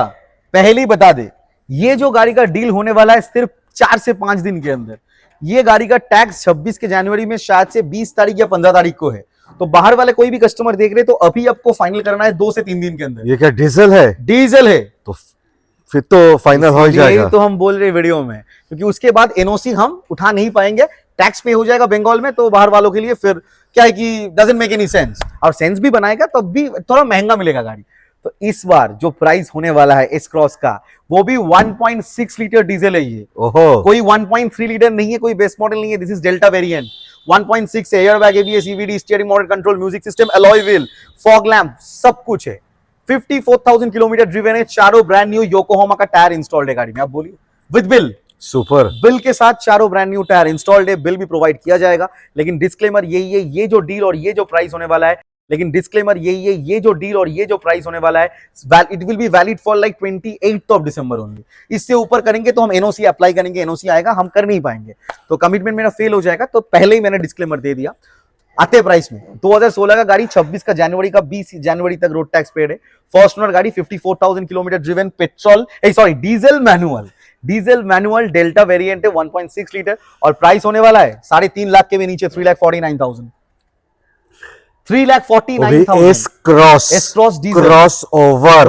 पहले ही बता दे, ये जो गाड़ी का डील होने वाला है सिर्फ 4 से 5 दिन के अंदर। ये गाड़ी का टैक्स 26 के जनवरी में शायद से 20 तारीख या 15 तारीख को है। तो बाहर वाले कोई भी कस्टमर देख रहे तो अभी आपको फाइनल करना है 2 से 3 दिन के अंदर। ये क्या डीजल है? डीजल है तो फिर तो फाइनल हो इसलिए जाएगा। तो हम बोल रहे वीडियो में, क्योंकि उसके बाद एनओसी हम उठा नहीं पाएंगे, टैक्स पे हो जाएगा बंगाल में, तो बाहर वालों के लिए फिर क्या है कि डजंट मेक एनी सेंस। और सेंस भी बनाएगा तब भी थोड़ा महंगा मिलेगा गाड़ी। तो इस बार जो प्राइस होने वाला है एस क्रॉस का, वो भी 1.6 लीटर डीजल है। ये ओहो, कोई 1.3 लीटर नहीं है, कोई बेस मॉडल नहीं है। This is delta variant. 1.6 air bag, ABS, EBD, steering model control, music system, alloy wheel, fog lamp, सब कुछ है। 54,000 किलोमीटर ड्रिवन है। चारों ब्रांड न्यू योकोहामा का टायर इंस्टॉल्ड है गाड़ी में। आप बोलिए विद बिल, सुपर। बिल के साथ चारों ब्रांड न्यू टायर इंस्टॉल्ड है। बिल भी प्रोवाइड किया जाएगा। लेकिन डिस्क्लेमर यही है, ये जो डील और ये जो प्राइस होने वाला है, लेकिन डिस्क्लेमर यही है, ये जो डील और ये जो प्राइस होने वाला है, it will be valid for like 28th of December only. इससे ऊपर करेंगे तो हम एनओसी अप्लाई करेंगे, एनओसी आएगा, हम कर नहीं पाएंगे, तो कमिटमेंट मेरा फेल हो जाएगा। तो पहले ही मैंने डिस्क्लेमर दे दिया। आते प्राइस में 2016 का गाड़ी, 26 का जनवरी का 20 जनवरी तक रोड टैक्स पेड है। फर्स्ट ओनर गाड़ी, 54,000 kilometre driven, petrol sorry diesel manual delta variant है, 1.6 लीटर। और प्राइस होने वाला है 3.5 लाख के भी नीचे, 3,49,000। 3,49,000 S cross diesel, cross over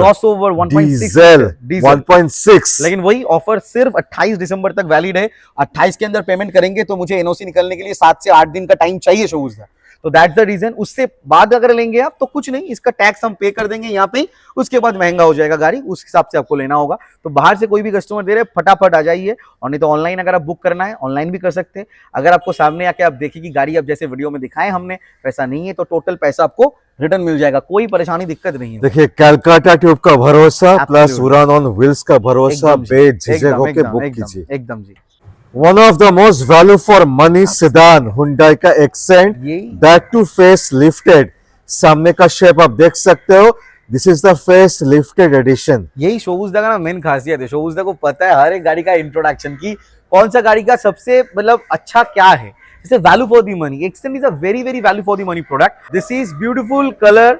1.6 diesel 1.6। लेकिन वही ऑफर सिर्फ 28 दिसंबर तक वैलिड है। 28 के अंदर पेमेंट करेंगे तो मुझे एनओसी निकलने के लिए 7 से 8 दिन का टाइम चाहिए शोबुज़। तो दैट्स द रीजन। उससे बाद अगर लेंगे आप तो कुछ नहीं, इसका टैक्स हम पे कर देंगे यहाँ पे, उसके बाद महंगा हो जाएगा गाड़ी, उस हिसाब से आपको लेना होगा। तो बाहर से कोई भी कस्टमर दे रहे फटाफट आ जाइए। और नहीं तो ऑनलाइन अगर आप बुक करना है ऑनलाइन भी कर सकते हैं। अगर आपको सामने आके आप देखिए कि गाड़ी आप जैसे वीडियो में दिखाएं हमने वैसा नहीं है, तो टोटल पैसा आपको रिटर्न मिल जाएगा, कोई परेशानी दिक्कत नहीं है। देखिए, कैलकाटा ट्यूब का भरोसा प्लस Absolutely. उड़ान ऑन व्हील्स का भरोसा, एकदम जी, बेझिझक होके बुक एकदम कीजिए। एकदम जी। One of the most value for money sedan, Hyundai का Accent, यही that too face lifted। सामने का शेप आप देख सकते हो, this is the face lifted edition. यही शोबुज़ का ना मेन खासियत है। शोबुज़ को पता है हर एक गाड़ी का इंट्रोडक्शन की कौन सा गाड़ी का सबसे मतलब अच्छा क्या है। जैसे value for the money, accent is a very very value for the money product. This is beautiful colour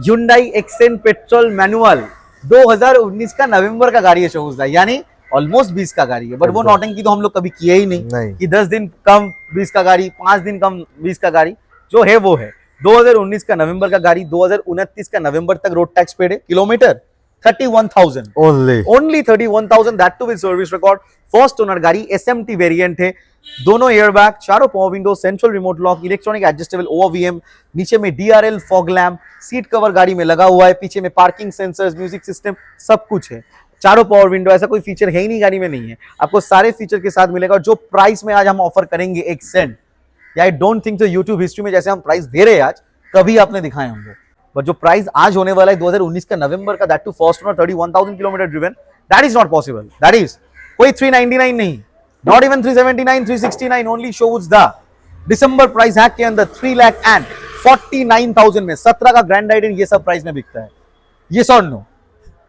Hyundai accent petrol manual, 2019 का नवंबर का गाड़ी है शोबुज़, यानी ऑलमोस्ट 20 का गाड़ी है। बट वो नौटंकी तो हम लोग कभी किए ही नहीं कि 10 दिन कम 20 का गाड़ी, 5 दिन कम 20 का गाड़ी। जो है वो है। 2019 का नवंबर का गाड़ी, 2029 का नवंबर तक रोड टैक्स पेड है। Kilometre 31,000 only 31,000, that too with service record. First owner गाड़ी, एसएमटी वेरिएंट है। दोनों एयरबैग, चारों power window, central remote lock, electronic adjustable OVM, नीचे में DRL, fog lamp, seat cover गाड़ी में लगा हुआ है, पीछे में पार्किंग सेंसर्स, म्यूजिक सिस्टम, सब कुछ है। चारों पावर विंडो, ऐसा कोई फीचर है ही नहीं गाड़ी में नहीं है, आपको सारे फीचर के साथ मिलेगा। और जो प्राइस में आज हम ऑफर करेंगे एक्सेंट, या I don't think so YouTube history में जैसे हम प्राइस दे रहे हैं आज कभी आपने दिखाए होंगे। बट जो प्राइस आज होने वाला है 2019 का नवंबर का, that too first owner, 31,000 kilometre driven, that is not possible. That is कोई 399 नहीं, not even 379, 369, only shows the December price hack के अंदर 3,49,000 में 17 का ग्रैंड आइडन ये सब प्राइस में बिकता है। ये सॉर नो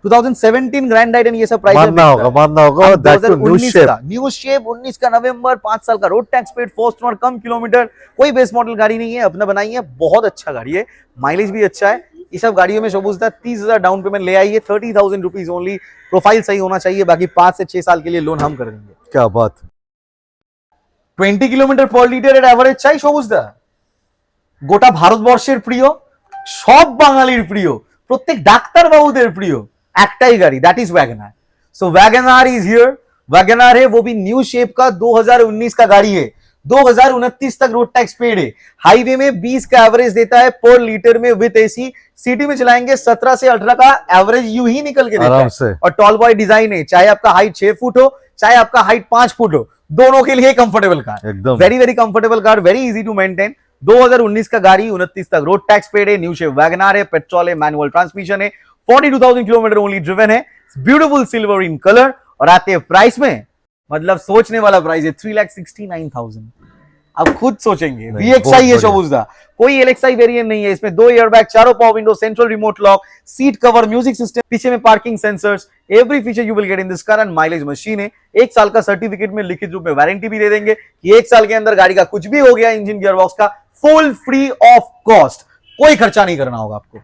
2017 ग्रैंड आइडन ये सब प्राइस मानना होगा that too new shape. New shape 19 का नवंबर, 5 साल का road tax paid, first owner, कम किलोमीटर, कोई बेस मॉडल गाड़ी नहीं है, अपना बनाई है, बहुत अच्छा गाड़ी है, माइलेज भी अच्छा है। ये सब गाड़ियों में शोबुज़ 30,000 डाउन पेमेंट ले आइए, 30,000 रुपीज ओनली। प्रोफाइल सही होना चाहिए, बाकी 5 से 6 साल के लिए लोन हम कर देंगे। क्या बात। 20 কিলোমিটার পার লিটারের এভারেজ চাই সবুজ দা। গোটা ভারতবর্ষের প্রিয়, সব বাঙালির প্রিয়, প্রত্যেক ডাক্তার বাবুদের প্রিয় একটাই গাড়ি, that is WagonR. So WagonR is here. WagonR है वो भी न्यू शेप का, 2019 का गाड़ी है। 2029 तक रोड टैक्स पेड है। हाईवे में 20 का एवरेज देता है पर लीटर में विद एसी। सिटी में चलाएंगे 17 से 18 का एवरेज यूं ही निकल के देता आराम है। से। और टॉल बॉय डिजाइन है, चाहे आपका हाइट 6 फुट हो चाहे आपका हाइट 5 फुट हो, दोनों के लिए कंफर्टेबल कार, एकदम। Very very comfortable car, very easy to maintain. 2019 का गाड़ी, 29 तक रोड टैक्स पेड है, न्यू शेप वैगनार है, पेट्रोल है, मैनुअल ट्रांसमिशन है, 42,000 किलोमीटर ओनली ड्रिवन है, ब्यूटीफुल सिल्वर इन कलर। और आते हैं प्राइस में, मतलब सोचने वाला प्राइस है 3,69,000। अब खुद सोचेंगे, नहीं, VXI बहुत है बढ़िया। शोबुजदा, कोई LXI वेरिएंट नहीं है। इसमें 2 एयरबैग, चारों power window, central remote lock, seat cover, music system, पीछे में parking sensors, every feature you will get in this car. And mileage machine है, 1 साल का सर्टिफिकेट में लिखित रूप में वारंटी भी दे देंगे कि 1 साल के अंदर गाड़ी का कुछ भी हो गया इंजन गियरबॉक्स का, फुल फ्री ऑफ कॉस्ट, कोई खर्चा नहीं करना होगा आपको।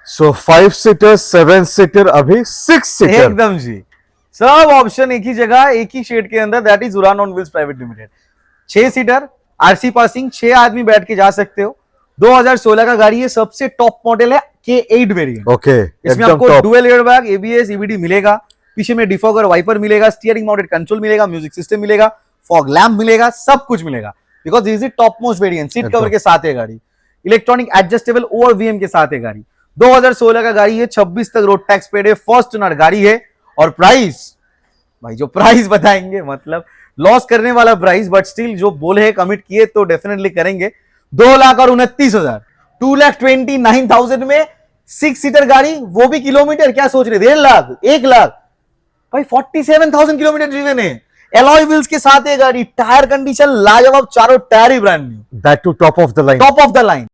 सो 5 सीटर, 7 सीटर, अभी 6 सीटर। एकदम जी, सब ऑप्शन एक ही जगह, एक ही शेड के अंदर, दैट इज उड़ान on wheels private limited. 6 seater, RC passing, 6 आदमी बैठ के जा सकते हो। 2016 का गाड़ी है, सबसे टॉप मॉडल है K8 वेरिएंट। ओके, इसमें एकदम आपको top. Dual airbag, ABS, EBD मिलेगा, पीछे में डिफॉगर वाइपर मिलेगा, स्टीयरिंग माउंटेड कंट्रोल मिलेगा, म्यूजिक सिस्टम मिलेगा, फॉग लैम्प मिलेगा, सब कुछ मिलेगा। Because this is top most variant, seat cover के साथ है गाड़ी, इलेक्ट्रॉनिक एडजस्टेबल ORVM के साथ है गाड़ी। 2016 का गाड़ी है, 26 तक रोड टैक्स पेड है, फर्स्ट ओनर गाड़ी है। और प्राइस, भाई जो प्राइस बताएंगे मतलब लॉस करने वाला प्राइस, बट स्टिल जो बोले है, कमिट किए तो डेफिनेटली करेंगे। 2,29,000, 2,29,000 में 6 सीटर गाड़ी, वो भी किलोमीटर क्या सोच रहे, 1.5 लाख, 1 लाख भाई, 47,000 किलोमीटर ड्रिवन है, एलॉय व्हील्स के साथ है गाड़ी, टायर कंडीशन लाजवाब, चारों टायर ही brand new, that too top of the line. Top of the line.